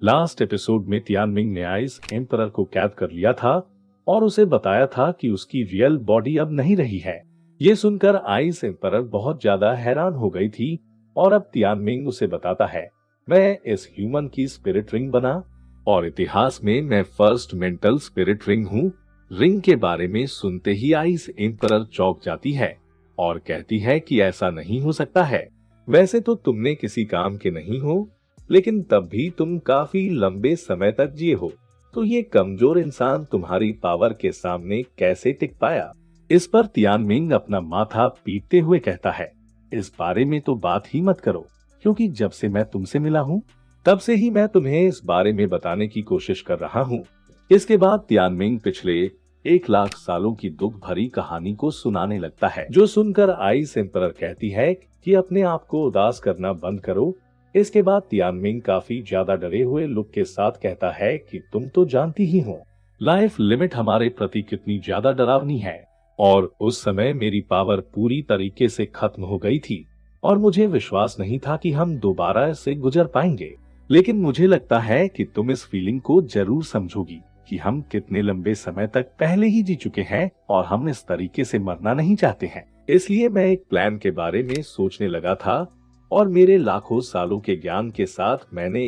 Last episode में तियानमिंग ने ice emperor को कैद कर लिया था और उसे बताया था कि उसकी रियल बॉडी अब नहीं रही है। ये सुनकर आइस एम्परर बहुत ज्यादा हैरान हो गई थी और अब तियानमिंग उसे बताता है, मैं इस ह्यूमन की स्पिरिट रिंग बना और इतिहास में मैं फर्स्ट मेंटल स्पिरिट रिंग हूँ। रिंग के बारे में सुनते ही आइस एम्परर चौंक जाती है और कहती है कि ऐसा नहीं हो सकता है। वैसे तो तुमने किसी काम के नहीं हो, लेकिन तब भी तुम काफी लंबे समय तक जिए हो, तो ये कमजोर इंसान तुम्हारी पावर के सामने कैसे टिक पाया? इस पर तियानमिंग अपना माथा पीटते हुए कहता है, इस बारे में तो बात ही मत करो, क्योंकि जब से मैं तुमसे मिला हूँ तब से ही मैं तुम्हें इस बारे में बताने की कोशिश कर रहा हूँ। इसके बाद तियानमिंग पिछले 1 लाख सालों की दुख भरी कहानी को सुनाने लगता है, जो सुनकर आइस एम्परर कहती है कि अपने आप को उदास करना बंद करो। इसके बाद तियानमिंग काफी ज्यादा डरे हुए लुक के साथ कहता है कि तुम तो जानती ही हो लाइफ लिमिट हमारे प्रति कितनी ज्यादा डरावनी है, और उस समय मेरी पावर पूरी तरीके से खत्म हो गई थी और मुझे विश्वास नहीं था कि हम दोबारा इससे गुजर पाएंगे। लेकिन मुझे लगता है कि तुम इस फीलिंग को जरूर समझोगी कि हम कितने लंबे समय तक पहले ही जी चुके हैं और हम इस तरीके से मरना नहीं चाहते हैं। इसलिए मैं एक प्लान के बारे में सोचने लगा था और मेरे लाखों सालों के ज्ञान के साथ मैंने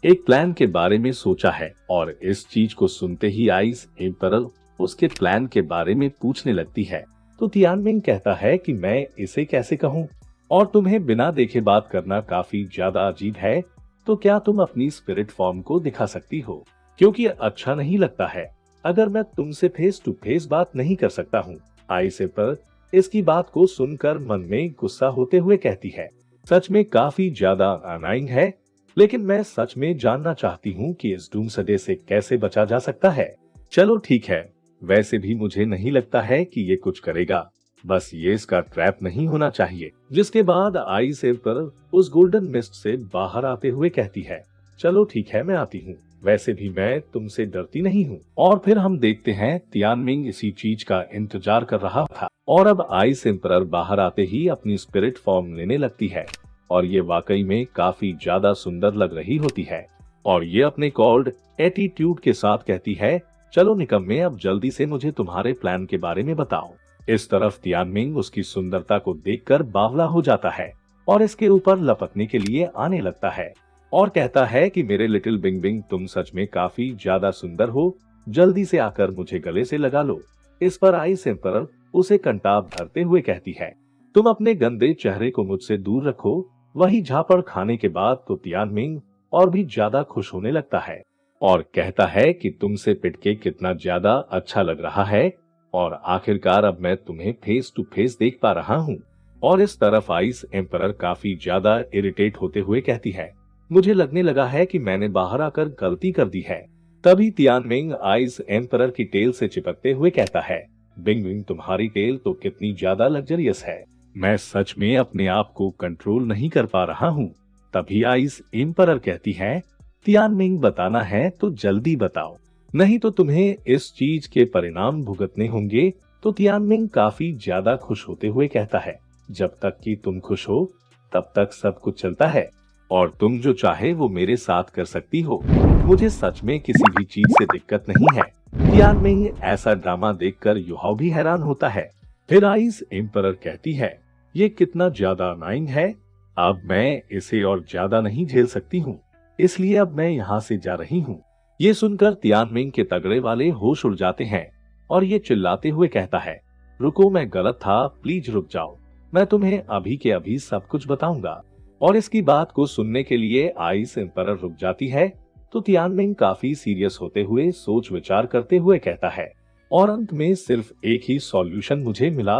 एक प्लान के बारे में सोचा है। और इस चीज को सुनते ही आइस एम्परर उसके प्लान के बारे में पूछने लगती है। तो तियानमिंग कहता है कि मैं इसे कैसे कहूँ, और तुम्हें बिना देखे बात करना काफी ज्यादा अजीब है, तो क्या तुम अपनी स्पिरिट फॉर्म को दिखा सकती हो, क्योंकि अच्छा नहीं लगता है अगर मैं तुमसे फेस टू फेस बात नहीं कर सकता हूँ। आइस एम्परर इसकी बात को सुनकर मन में गुस्सा होते हुए कहती है, सच में काफी ज्यादा अनाइंग है, लेकिन मैं सच में जानना चाहती हूँ कि इस डूमसडे से कैसे बचा जा सकता है। चलो ठीक है, वैसे भी मुझे नहीं लगता है कि ये कुछ करेगा, बस ये इसका ट्रैप नहीं होना चाहिए। जिसके बाद आइस एम्परर उस गोल्डन मिस्ट से बाहर आते हुए कहती है, चलो ठीक है मैं आती हूँ, वैसे भी मैं तुमसे डरती नहीं हूँ। और फिर हम देखते हैं तियानमिंग इसी चीज का इंतजार कर रहा था और अब आइस एम्परर बाहर आते ही अपनी स्पिरिट फॉर्म लेने लगती है और ये वाकई में काफी ज्यादा सुंदर लग रही होती है। और ये अपने कॉल्ड एटीट्यूड के साथ कहती है, चलो निकम्मे अब जल्दी से मुझे तुम्हारे प्लान के बारे में बताओ। इस तरफ तियानमिंग उसकी सुंदरता को देखकर बावला हो जाता है और इसके ऊपर लपकने के लिए आने लगता है और कहता है कि मेरे लिटिल बिंग बिंग, तुम सच में काफी ज्यादा सुंदर हो, जल्दी से आकर मुझे गले से लगा लो। इस पर आइस एम्परर उसे कंटाप धरते हुए कहती है, तुम अपने गंदे चेहरे को मुझसे दूर रखो। वही झापड़ खाने के बाद तो तियानमिंग और भी ज्यादा खुश होने लगता है और कहता है कि तुमसे पिटके कितना ज्यादा अच्छा लग रहा है और आखिरकार अब मैं तुम्हें फेस टू फेस देख पा रहा हूँ। और इस तरफ आइस एम्परर काफी ज्यादा इरिटेट होते हुए कहती है, मुझे लगने लगा है कि मैंने बाहर आकर गलती कर दी है। तभी तियानमिंग आइस एम्परर की टेल से चिपकते हुए कहता है, बिंग बिंग, तुम्हारी टेल तो कितनी ज्यादा लग्जरियस है, मैं सच में अपने आप को कंट्रोल नहीं कर पा रहा हूँ। तभी आइस एम्परर कहती है, तियानमिंग बताना है तो जल्दी बताओ, नहीं तो तुम्हें इस चीज के परिणाम भुगतने होंगे। तो तियानमिंग काफी ज्यादा खुश होते हुए कहता है, जब तक कि तुम खुश हो तब तक सब कुछ चलता है और तुम जो चाहे वो मेरे साथ कर सकती हो, मुझे सच में किसी भी चीज से दिक्कत नहीं है। तियानमिंग ऐसा ड्रामा देखकर युहाओ भी हैरान होता है। फिर आइस एम्परर कहती है, ये कितना ज्यादा अनाइंग है, अब मैं इसे और ज्यादा नहीं झेल सकती हूँ, इसलिए अब मैं यहाँ से जा रही हूँ। ये सुनकर तियानमिंग के तगड़े वाले होश उड़ जाते हैं और ये चिल्लाते हुए कहता है, रुको, मैं गलत था, प्लीज रुक जाओ, मैं तुम्हें अभी के अभी सब कुछ बताऊंगा। और इसकी बात को सुनने के लिए आइस एम्परर रुक जाती है तो तियानमिंग काफी सीरियस होते हुए सोच विचार करते हुए कहता है, और अंत में सिर्फ एक ही सॉल्यूशन मुझे मिला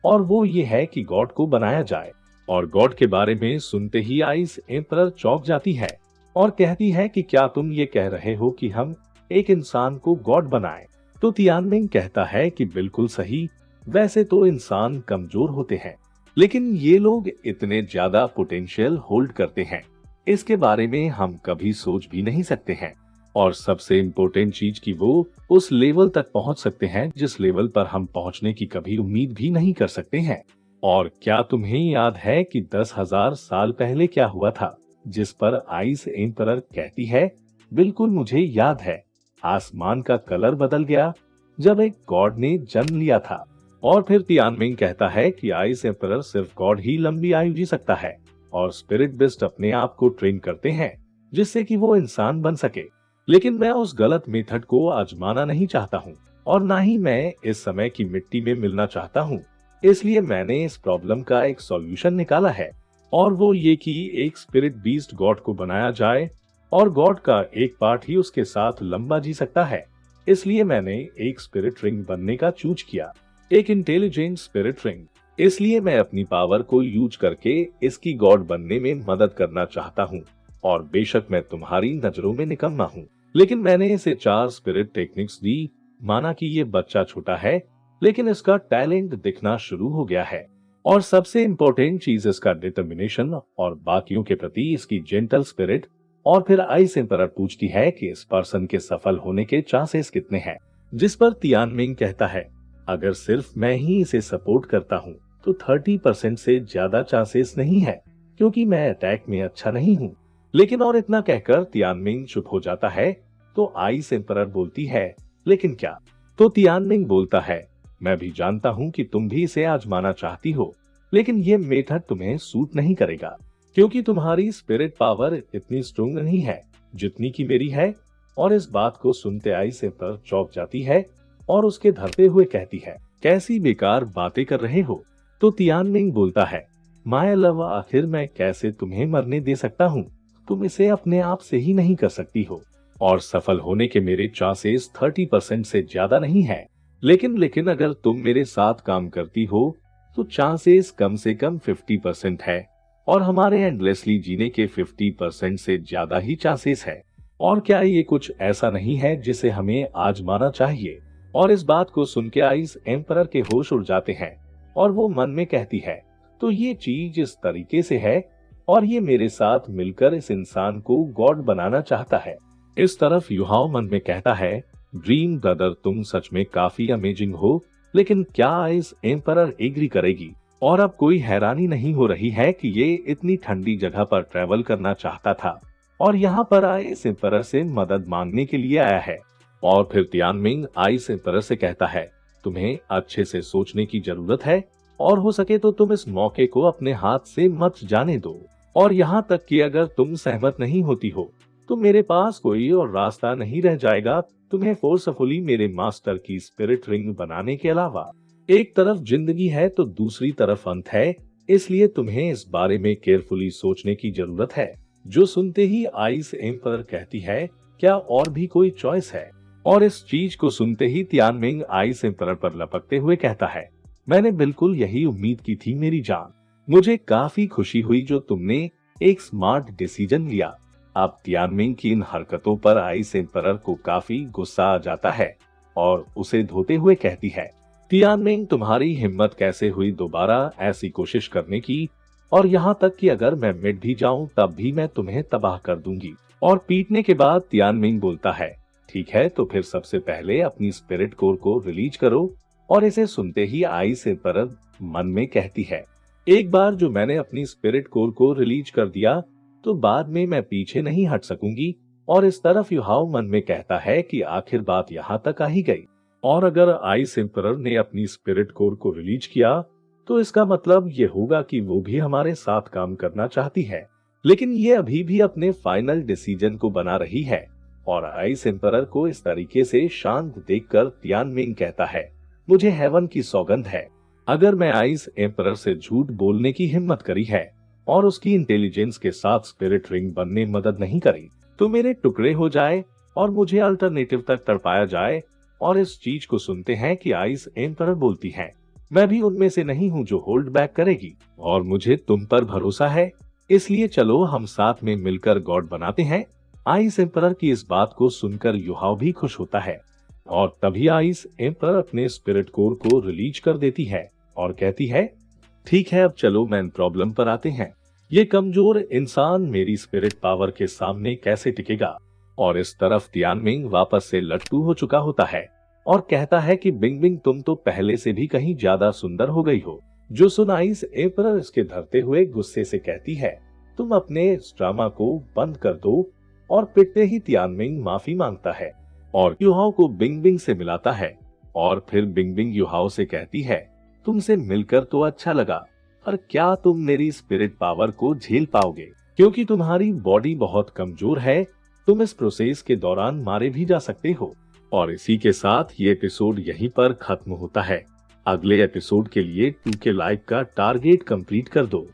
और वो ये है कि गॉड को बनाया जाए। और गॉड के बारे में सुनते ही आइस एम्परर चौंक जाती है और कहती है कि क्या तुम ये कह रहे हो कि हम एक इंसान को गॉड बनाएं? तो तियानमिंग कहता है कि बिल्कुल सही, वैसे तो इंसान कमजोर होते हैं, लेकिन ये लोग इतने ज्यादा पोटेंशियल होल्ड करते हैं, इसके बारे में हम कभी सोच भी नहीं सकते हैं। और सबसे इम्पोर्टेंट चीज कि वो उस लेवल तक पहुंच सकते हैं जिस लेवल पर हम पहुंचने की कभी उम्मीद भी नहीं कर सकते हैं। और क्या तुम्हें याद है कि 10,000 साल पहले क्या हुआ था, जिस पर आइस एम्परर कहती है बिल्कुल मुझे याद है, आसमान का कलर बदल गया जब एक गॉड ने जन्म लिया था। और फिर तियानमिंग कहता है कि आइस एम्परर सिर्फ गॉड ही लंबी आयु जी सकता है और स्पिरिट बिस्ट अपने आप को ट्रेन करते हैं जिससे कि वो इंसान बन सके। लेकिन मैं उस गलत मेथड को आजमाना नहीं चाहता हूँ और ना ही मैं इस समय की मिट्टी में मिलना चाहता हूँ। इसलिए मैंने इस प्रॉब्लम का एक सॉल्यूशन निकाला है और वो ये कि एक स्पिरिट बीस्ट गॉड को बनाया जाए और गॉड का एक पार्ट ही उसके साथ लंबा जी सकता है। इसलिए मैंने एक स्पिरिट रिंग बनने का चूज किया, एक इंटेलिजेंट स्पिरिट रिंग। इसलिए मैं अपनी पावर को यूज करके इसकी गॉड बनने में मदद करना चाहता हूँ। और बेशक मैं तुम्हारी नजरों में निकम्मा हूँ, लेकिन मैंने इसे 4 स्पिरिट टेक्निक्स दी। माना कि ये बच्चा छोटा है लेकिन इसका टैलेंट दिखना शुरू हो गया है और सबसे इम्पोर्टेंट चीज इसका डिटर्मिनेशन और बाकियों के प्रति इसकी जेंटल स्पिरिट। और फिर आइस एम्परर पूछती है कि इस पर्सन के सफल होने के चांसेस कितने हैं, जिस पर तियानमिंग कहता है अगर सिर्फ मैं ही इसे सपोर्ट करता हूँ तो 30% से ज्यादा चांसेस नहीं है क्योंकि मैं अटैक में अच्छा नहीं हूँ। लेकिन और इतना कहकर तियानमिंग चुप हो जाता है तो आइस एम्परर बोलती है लेकिन क्या? तो तियानमिंग बोलता है मैं भी जानता हूँ कि तुम भी इसे आजमाना चाहती हो, लेकिन ये मेथड तुम्हें सूट नहीं करेगा क्योंकि तुम्हारी स्पिरिट पावर इतनी स्ट्रोंग नहीं है जितनी की मेरी है। और इस बात को सुनते आइस एम्परर चौंक जाती है और उसके धरते हुए कहती है कैसी बेकार बातें कर रहे हो? तो तियानमिंग बोलता है माय लव, आखिर मैं कैसे तुम्हें मरने दे सकता हूँ? तुम इसे अपने आप से ही नहीं कर सकती हो और सफल होने के मेरे चांसेस 30% से ज्यादा नहीं है। लेकिन अगर तुम मेरे साथ काम करती हो तो चांसेस कम से कम 50% है और हमारे एंडलेसली जीने के 50% से ज्यादा ही चांसेस है। और क्या ये कुछ ऐसा नहीं है जिसे हमें आजमाना चाहिए? और इस बात को सुन के आइस एम्परर के होश उड़ जाते हैं और वो मन में कहती है तो ये चीज इस तरीके से है और ये मेरे साथ मिलकर इस इंसान को गॉड बनाना चाहता है। इस तरफ युहाओ मन में कहता है ड्रीम ब्रदर, तुम सच में काफी अमेजिंग हो, लेकिन क्या आइस एम्परर एग्री करेगी? और अब कोई हैरानी नहीं हो रही है कि ये इतनी ठंडी जगह पर ट्रैवल करना चाहता था और यहाँ पर आइस एम्परर से मदद मांगने के लिए आया है। और फिर तियानमिंग आइस एम्परर से कहता है तुम्हें अच्छे से सोचने की जरूरत है और हो सके तो तुम इस मौके को अपने हाथ से मत जाने दो। और यहाँ तक कि अगर तुम सहमत नहीं होती हो तो मेरे पास कोई और रास्ता नहीं रह जाएगा तुम्हें फोर्सफुली मेरे मास्टर की स्पिरिट रिंग बनाने के अलावा। एक तरफ जिंदगी है तो दूसरी तरफ अंत है, इसलिए तुम्हें इस बारे में केयरफुली सोचने की जरूरत है। जो सुनते ही आइस एम्परर कहती है क्या और भी कोई चॉइस है? और इस चीज को सुनते ही तियानमिंग आइस एम्परर पर लपकते हुए कहता है मैंने बिल्कुल यही उम्मीद की थी मेरी जान। मुझे काफी खुशी हुई जो तुमने एक स्मार्ट डिसीजन लिया। अब तियानमिंग की इन हरकतों पर आइस एम्परर को काफी गुस्सा आ जाता है और उसे धोते हुए कहती है तियानमिंग, तुम्हारी हिम्मत कैसे हुई दोबारा ऐसी कोशिश करने की? और यहाँ तक कि अगर मैं मिट भी जाऊं तब भी मैं तुम्हें तबाह कर दूंगी। और पीटने के बाद तियानमिंग बोलता है ठीक है, तो फिर सबसे पहले अपनी स्पिरिट कोर को रिलीज करो। और इसे सुनते ही आइस एम्परर मन में कहती है एक बार जो मैंने अपनी स्पिरिट कोर को रिलीज कर दिया तो बाद में मैं पीछे नहीं हट सकूंगी। और इस तरफ युहाओ मन में कहता है कि आखिर बात यहाँ तक आ ही गई। और अगर आइस एम्परर ने अपनी स्पिरिट कोर को रिलीज किया तो इसका मतलब ये होगा कि वो भी हमारे साथ काम करना चाहती है, लेकिन ये अभी भी अपने फाइनल डिसीजन को बना रही है। और आइस एम्परर को इस तरीके से शांत देखकर तियानमिंग कहता है मुझे हेवन की सौगंध है, अगर मैं आइस एम्परर से झूठ बोलने की हिम्मत करी है और उसकी इंटेलिजेंस के साथ स्पिरिट रिंग बनने मदद नहीं करी तो मेरे टुकड़े हो जाए और मुझे अल्टरनेटिव तक तड़पाया जाए। और इस चीज को सुनते हैं कि आइस एम्परर बोलती है मैं भी उनमें से नहीं हूँ जो होल्ड बैक करेगी और मुझे तुम पर भरोसा है, इसलिए चलो हम साथ में मिलकर गॉड बनाते हैं। आइस एम्परर की इस बात को सुनकर युहाओ भी खुश होता है और तभी आइस एम्परर अपने स्पिरिट कोर को रिलीज कर देती है और कहती है ठीक है, अब चलो मेन प्रॉब्लम पर आते हैं। ये कमजोर इंसान मेरी स्पिरिट पावर के सामने कैसे टिकेगा? और इस तरफ तियानमिंग वापस से लट्टू हो चुका होता है और कहता है कि बिंग बिंग, तुम तो पहले से भी कहीं ज्यादा सुंदर हो गई हो। जो सुन आइस एम्परर इसके धरते हुए गुस्से से कहती है तुम अपने इस ड्रामा को बंद कर दो और पिटते ही तियानमिंग माफी मांगता है और युहाओ को बिंग बिंग से मिलाता है। और फिर बिंग बिंग युहाओ से कहती है, तुमसे मिलकर तो अच्छा लगा, पर क्या तुम मेरी स्पिरिट पावर को झेल पाओगे? क्योंकि तुम्हारी बॉडी बहुत कमजोर है, तुम इस प्रोसेस के दौरान मारे भी जा सकते हो। और इसी के साथ ये एपिसोड यहीं पर खत्म होता है। अगले एपिसोड के लिए 2K लाइक का टारगेट कंप्लीट कर दो।